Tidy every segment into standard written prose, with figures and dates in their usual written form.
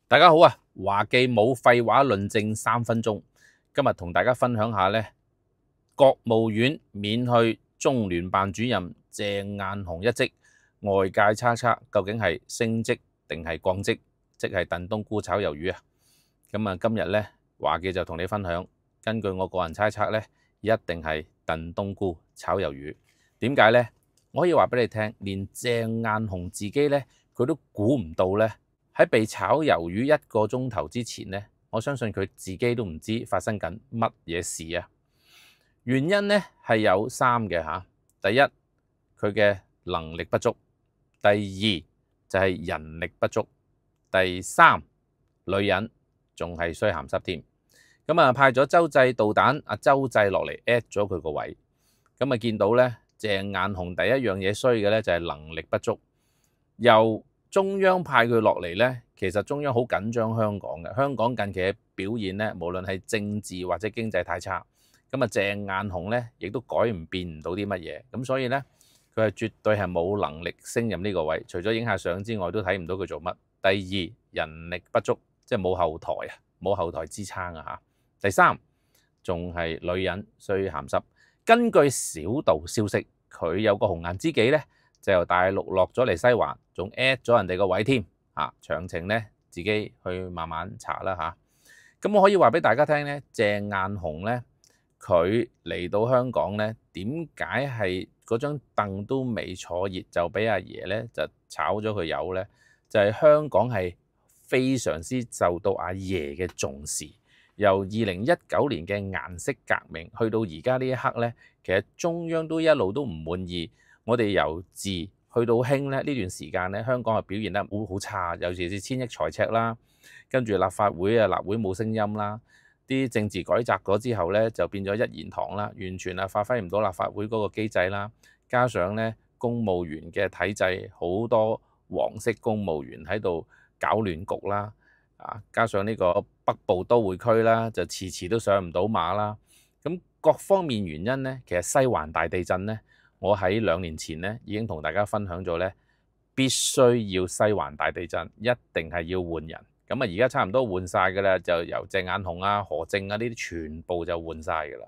大家好啊！華記冇廢話論證3分鐘，今日同大家分享下呢，國務院免去中聯辦主任鄭雁雄一職，外界猜測究竟係升職定係降職，即係燉冬菇炒魷魚啊！咁啊，今日呢，華記就同你分享，根據我個人猜測呢，一定係燉冬菇炒魷魚。點解呢？我可以話俾你聽，連鄭雁雄自己呢，佢都估唔到呢。喺被炒魷魚1個鐘頭之前呢，我相信佢自己都唔知發生緊乜嘢事啊！原因呢係有3嘅嚇。第一，佢嘅能力不足；第2就係人力不足；第3，女人仲係衰鹹濕添。咁啊，派咗洲際導彈阿洲際落嚟 at 咗佢個位。咁啊，見到呢，鄭雁雄第一樣嘢衰嘅呢就係能力不足，由中央派佢落嚟呢，其實中央好緊張香港嘅。香港近期嘅表現呢，無論係政治或者經濟太差，咁啊鄭雁雄呢亦都改唔變唔到啲乜嘢，咁所以呢，佢係絕對係冇能力升任呢個位，除咗影下相之外，都睇唔到佢做乜。第2，人力不足，即係冇後台啊，冇後台支撐啊嚇。第3，仲係女人衰鹹濕。根據小道消息，佢有個紅顏知己呢，就由大陸落咗嚟西環，仲 at 咗人哋個位添嚇。詳情呢，自己去慢慢查啦嚇。咁我可以話俾大家聽呢，鄭雁雄呢，佢嚟到香港呢，點解係嗰張凳都未坐熱就俾阿爺呢就炒咗佢魷呢？就係香港係非常之受到阿爺嘅重視。由2019年嘅顏色革命去到而家呢一刻呢，其實中央都一路都唔滿意。我哋由治去到興呢段時間呢，香港係表現得好差，尤其是千億財赤啦，跟住立法會立會冇聲音啦，啲政治改革咗之後呢，就變咗一言堂啦，完全發揮唔到立法會嗰個機制啦。加上呢，公務員嘅體制好多黃色公務員喺度搞亂局啦。加上呢個北部都會區啦，就遲遲都上唔到馬啦。咁各方面原因呢，其實西環大地震呢，我喺2年前呢已經同大家分享咗呢，必須要西環大地震，一定係要換人。咁啊，而家差唔多換晒㗎啦，就由鄭雁雄啊、何靖啊呢啲全部就換晒㗎啦。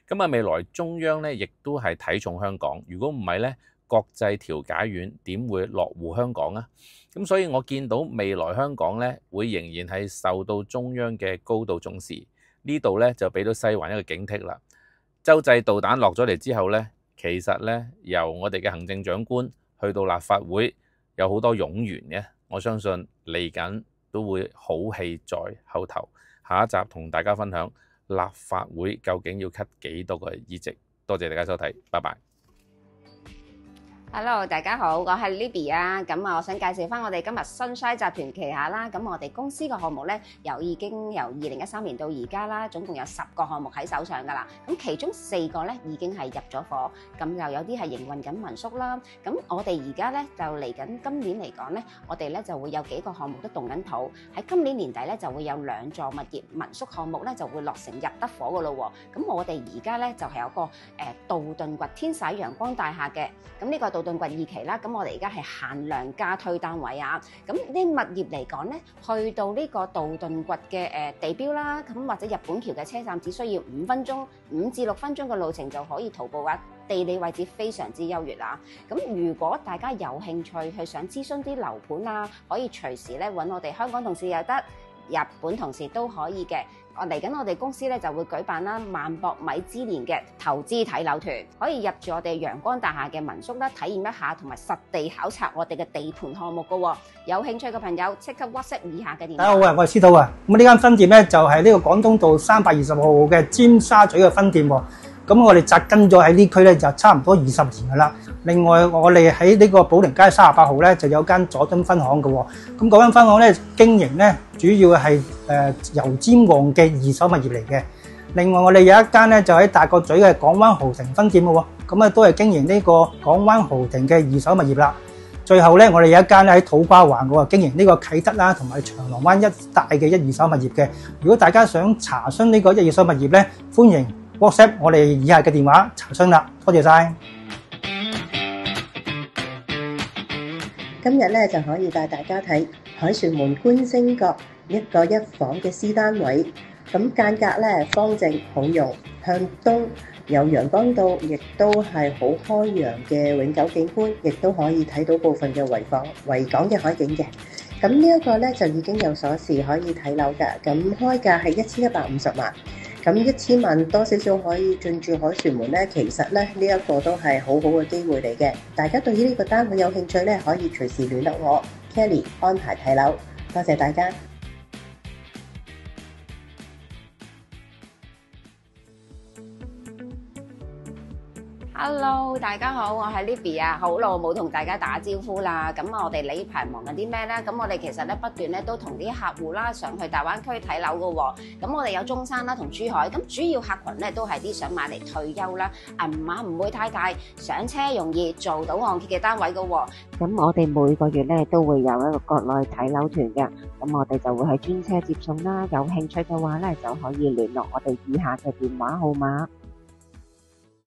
咁啊，未來中央呢亦都係睇重香港，如果唔係呢，國際調解院點會落戶香港啊？咁所以我見到未來香港呢會仍然係受到中央嘅高度重視，呢度呢就俾到西環一個警惕啦。洲際導彈落咗嚟之後呢，其實呢由我哋嘅行政長官去到立法會有好多冗員嘅，我相信嚟緊都會好戲在後頭。下一集同大家分享立法會究竟要 cut 幾多個議席。多謝大家收睇，拜拜。Hello， 大家好，我係 Libby 啊。咁我想介紹翻我哋今日 Sunshine 集團旗下啦。咁我哋公司個項目咧，已經由2013年到而家啦，總共有10個項目喺手上噶啦。咁其中4個咧已經係入咗伙，咁又有啲係營運緊民宿啦。咁我哋而家咧就嚟緊今年嚟講咧，我哋咧就會有幾個項目都動緊土。喺今年年底咧就會有2座物業民宿項目咧就會落成入得伙噶咯喎。咁我哋而家咧就係有個道頓堀天璽陽光大廈嘅。咁呢個道頓堀2期啦，咁我哋而家係限量加推單位啊！咁呢物業嚟講咧，去到呢個道頓堀嘅地標啦，咁或者日本橋嘅車站，只需要5至6分鐘嘅路程就可以徒步啊！地理位置非常之優越啊！咁如果大家有興趣去想諮詢啲樓盤啊，可以隨時咧揾我哋香港同事又得，日本同事都可以嘅。嚟緊我哋公司咧就會舉辦啦萬博米芝蓮嘅投資睇樓團，可以入住我哋陽光大廈嘅民宿啦，體驗一下同埋實地考察我哋嘅地盤項目噶。有興趣嘅朋友即刻 WhatsApp 以下嘅電話。大家好啊，我係司徒啊。咁呢間分店咧就係呢個廣東道320號嘅尖沙咀嘅分店喎。咁我哋扎根咗喺呢區咧就差唔多20年噶啦。另外我哋喺呢個寶靈街38號咧就有間佐敦分行嘅喎。咁嗰間分行咧經營咧主要係油尖旺嘅二手物業嚟嘅。另外我哋有一間咧就喺大角咀嘅港灣豪庭分店嘅喎。咁啊都係經營呢個港灣豪庭嘅二手物業啦。最後咧我哋有一間咧喺土瓜灣嘅喎，經營呢個啟德啦同埋長廊灣一帶嘅一二手物業嘅。如果大家想查詢呢個一二手物業咧，歡迎 WhatsApp 我哋以下嘅電話查詢啦，多謝晒。今日咧就可以帶大家睇凱旋門觀星閣一個一房嘅私單位，咁間隔咧方正好用，向東有陽光道，亦都係好開揚嘅永久景觀，亦都可以睇到部分嘅維港嘅海景嘅。咁呢一個咧就已經有鎖匙可以睇樓㗎，咁開價係1150萬，咁1000萬多少少可以進駐凱旋門咧，其實咧呢一個都係好好嘅機會嚟嘅。大家對於呢個單位有興趣咧，可以隨時聯絡我 Kelly 安排睇樓，多謝大家。Hello，大家好，我係 Libby 啊，好耐冇同大家打招呼啦。咁我哋呢排忙緊啲咩呢？咁我哋其實咧不斷咧都同啲客戶啦上去大灣區睇樓㗎喎。咁我哋有中山啦同珠海，咁主要客群咧都係啲想買嚟退休啦，銀碼唔會太大，上車容易做到按揭嘅單位㗎喎。咁我哋每個月咧都會有一個國內睇樓團嘅，咁我哋就會係專車接送啦。有興趣嘅話咧就可以聯絡我哋以下嘅電話號碼。